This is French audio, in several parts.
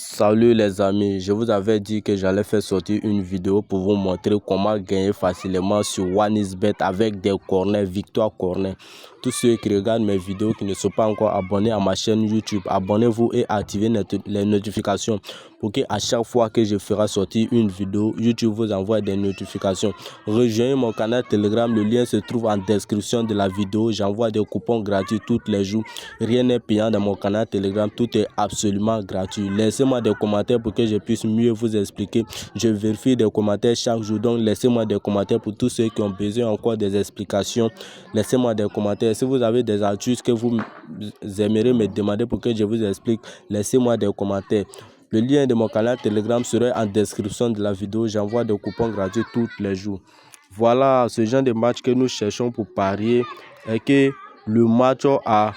Salut les amis, je vous avais dit que j'allais faire sortir une vidéo pour vous montrer comment gagner facilement sur 1xBet avec des corners, victoire corner. Tous ceux qui regardent mes vidéos qui ne sont pas encore abonnés à ma chaîne YouTube, abonnez-vous et activez les notifications pour que à chaque fois que je ferai sortir une vidéo, YouTube vous envoie des notifications. Rejoignez mon canal Telegram, le lien se trouve en description de la vidéo. J'envoie des coupons gratuits tous les jours. Rien n'est payant dans mon canal Telegram, tout est absolument gratuit. Laissez-moi des commentaires pour que je puisse mieux vous expliquer. Je vérifie des commentaires chaque jour, donc laissez-moi des commentaires pour tous ceux qui ont besoin encore des explications. Laissez-moi des commentaires. Si vous avez des astuces que vous aimeriez me demander pour que je vous explique, laissez-moi des commentaires. Le lien de mon canal Telegram sera en description de la vidéo. J'envoie des coupons gratuits tous les jours. Voilà ce genre de match que nous cherchons pour parier et que le match a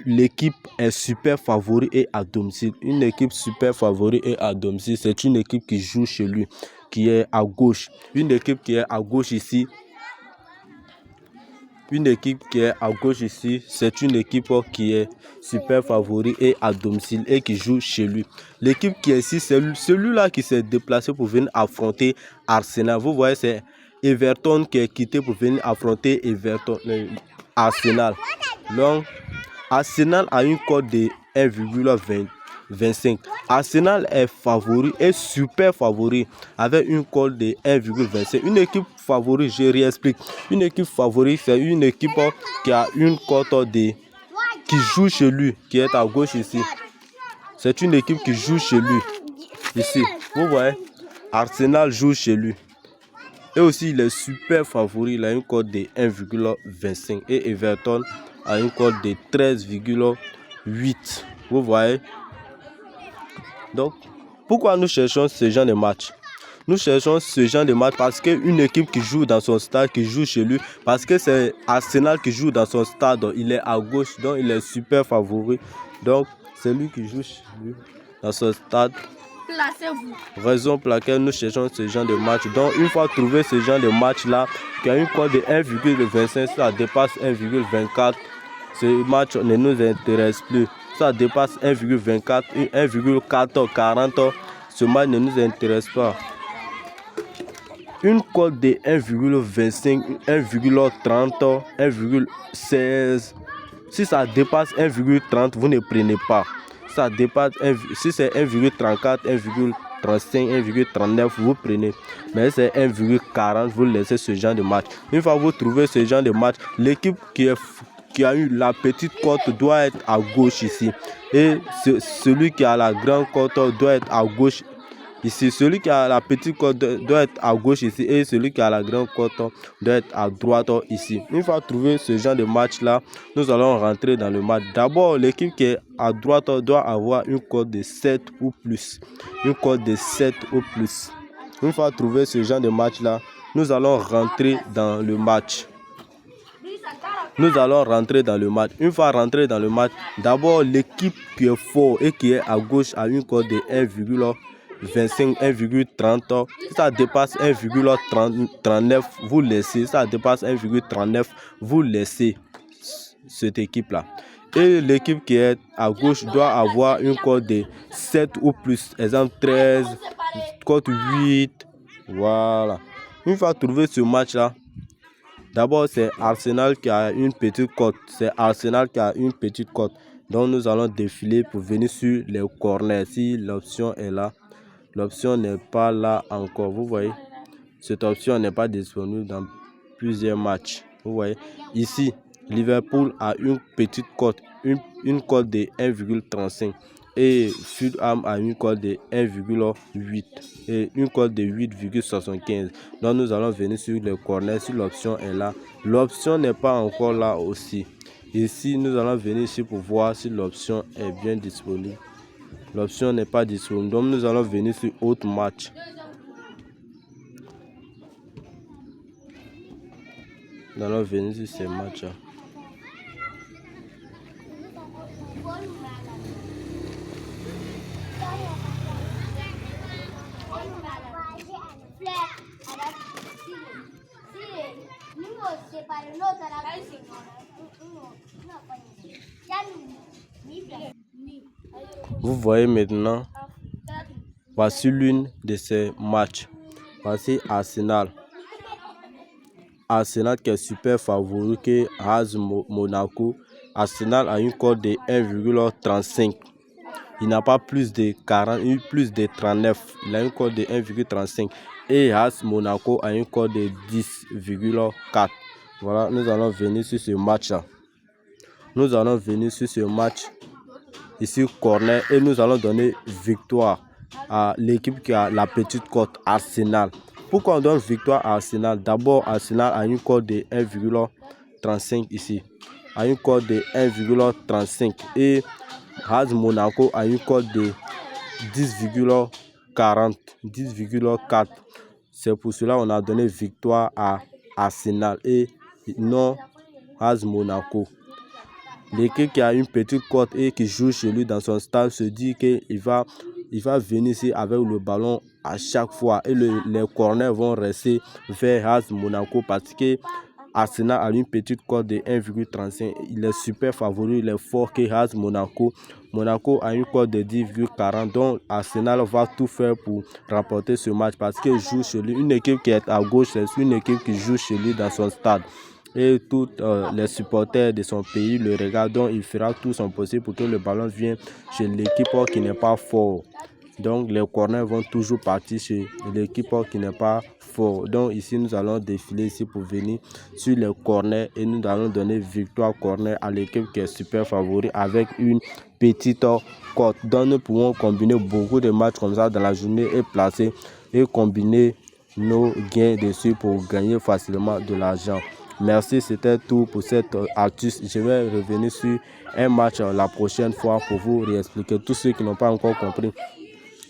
l'équipe est super favori et à domicile. Une équipe super favori et à domicile, c'est une équipe qui joue chez lui, qui est à gauche. Une équipe qui est à gauche ici. Une équipe qui est à gauche ici, c'est une équipe qui est super favori et à domicile et qui joue chez lui. L'équipe qui est ici, c'est celui-là qui s'est déplacé pour venir affronter Arsenal. Vous voyez, c'est Everton qui est quitté pour venir affronter Arsenal. Donc, Arsenal a une cote de 1,25. Arsenal est favori et super favori avec une cote de 1,25. Une équipe favori, je réexplique. Une équipe favori, c'est une équipe qui a une cote de qui joue chez lui, qui est à gauche ici. C'est une équipe qui joue chez lui. Ici, vous voyez, Arsenal joue chez lui. Et aussi, il est super favori, il a une cote de 1,25. Et Everton a une cote de 13,8. Vous voyez. Donc, pourquoi nous cherchons ce genre de match? Nous cherchons ce genre de match parce qu'une équipe qui joue dans son stade, qui joue chez lui, parce que c'est Arsenal qui joue dans son stade, il est à gauche, donc il est super favori. Donc, c'est lui qui joue chez lui dans son stade. Raison pour laquelle nous cherchons ce genre de match. Donc, une fois trouvé ce genre de match-là, qui a une cote de 1,25, ça dépasse 1,24, ce match ne nous intéresse plus. Ça dépasse 1,24, 1,40, ce match ne nous intéresse pas. Une cote de 1,25, 1,30, 1,16. Si ça dépasse 1,30, vous ne prenez pas. Ça dépasse si c'est 1,34, 1,35, 1,39, vous prenez. Mais c'est 1,40, vous laissez ce genre de match. Une fois que vous trouvez ce genre de match, l'équipe qui a eu la petite cote doit être à gauche ici. Et celui qui a la grande cote doit être à gauche ici. Celui qui a la petite cote doit être à gauche ici. Et celui qui a la grande cote doit être à droite ici. Une fois trouvé ce genre de match là, nous allons rentrer dans le match. D'abord, l'équipe qui est à droite doit avoir une cote de 7 ou plus. Une cote de 7 ou plus. Une fois trouvé ce genre de match là, nous allons rentrer dans le match. Nous allons rentrer dans le match. Une fois rentré dans le match, d'abord l'équipe qui est fort et qui est à gauche a une cote de 1,25, 1,30. Si ça dépasse 1,39, vous laissez. Si ça dépasse 1,39, vous laissez cette équipe-là. Et l'équipe qui est à gauche doit avoir une cote de 7 ou plus. Exemple 13, cote 8. Voilà. Une fois trouvé ce match-là, d'abord, c'est Arsenal qui a une petite cote. C'est Arsenal qui a une petite cote. Donc, nous allons défiler pour venir sur les corners. Si l'option est là, l'option n'est pas là encore. Vous voyez, cette option n'est pas disponible dans plusieurs matchs. Vous voyez, ici, Liverpool a une petite cote, une cote de 1,35. Et Fulham a une cote de 1,8 et une cote de 8,75. Donc nous allons venir sur les corners si l'option est là. L'option n'est pas encore là aussi. Ici, nous allons venir ici pour voir si l'option est bien disponible. L'option n'est pas disponible. Donc nous allons venir sur autre match. Nous allons venir sur ces matchs-là. Vous voyez maintenant Voici l'une de ces matchs. Voici Arsenal. Arsenal qui est super favori que AS Monaco. Arsenal a une cote de 1,35. Il n'a pas plus de 40, plus de 39. Il a une cote de 1,35. Et AS Monaco a une cote de 10,4. Voilà, nous allons venir sur ce match-là. Nous allons venir sur ce match. Ici, corner. Et nous allons donner victoire à l'équipe qui a la petite cote Arsenal. Pourquoi on donne victoire à Arsenal? D'abord, Arsenal a une cote de 1,35 ici. A une cote de 1,35. Et AS Monaco a une cote de 10,40. 10,4. C'est pour cela qu'on a donné victoire à Arsenal et non AS Monaco. L'équipe qui a une petite cote et qui joue chez lui dans son stade se dit qu'il va venir ici avec le ballon à chaque fois et les corners vont rester vers AS Monaco parce que Arsenal a une petite cote de 1,35. Il est super favori, il est fort que AS Monaco. Monaco a une cote de 10,40. Donc Arsenal va tout faire pour remporter ce match parce qu'il joue chez lui. Une équipe qui est à gauche, c'est une équipe qui joue chez lui dans son stade. Et tous les supporters de son pays le regardent. Donc il fera tout son possible pour que le ballon vienne chez l'équipe qui n'est pas fort. Donc les corners vont toujours partir chez l'équipe qui n'est pas fort. Donc ici nous allons défiler ici pour venir sur les corners et nous allons donner victoire corner à l'équipe qui est super favori avec une petite cote. Donc nous pouvons combiner beaucoup de matchs comme ça dans la journée et placer et combiner nos gains dessus pour gagner facilement de l'argent. Merci, c'était tout pour cette astuce. Je vais revenir sur un match la prochaine fois pour vous réexpliquer tous ceux qui n'ont pas encore compris.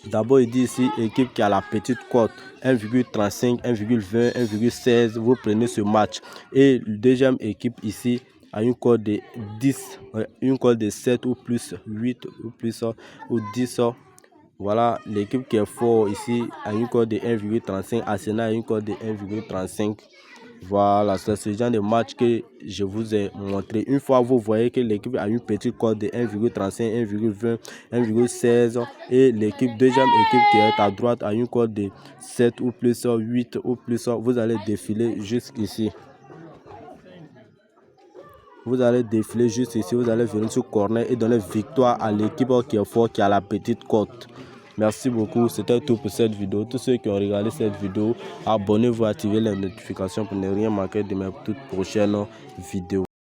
D'abord, il dit ici, équipe qui a la petite cote, 1,35, 1,20, 1,16. Vous prenez ce match. Et la deuxième équipe ici a une cote de 10, une cote de 7 ou plus, 8 ou plus ou 10. Voilà, l'équipe qui est fort ici a une cote de 1,35. Arsenal a une cote de 1,35. Voilà, c'est ce genre de match que je vous ai montré. Une fois vous voyez que l'équipe a une petite cote de 1,35, 1,20, 1,16 et l'équipe, deuxième équipe qui est à droite a une cote de 7 ou plus, 8 ou plus, vous allez défiler jusqu'ici. Vous allez défiler juste ici, vous allez venir sur corner et donner victoire à l'équipe qui est fort, qui a la petite cote. Merci beaucoup, c'était tout pour cette vidéo. Tous ceux qui ont regardé cette vidéo, abonnez-vous, activez les notifications pour ne rien manquer de mes toutes prochaines vidéos.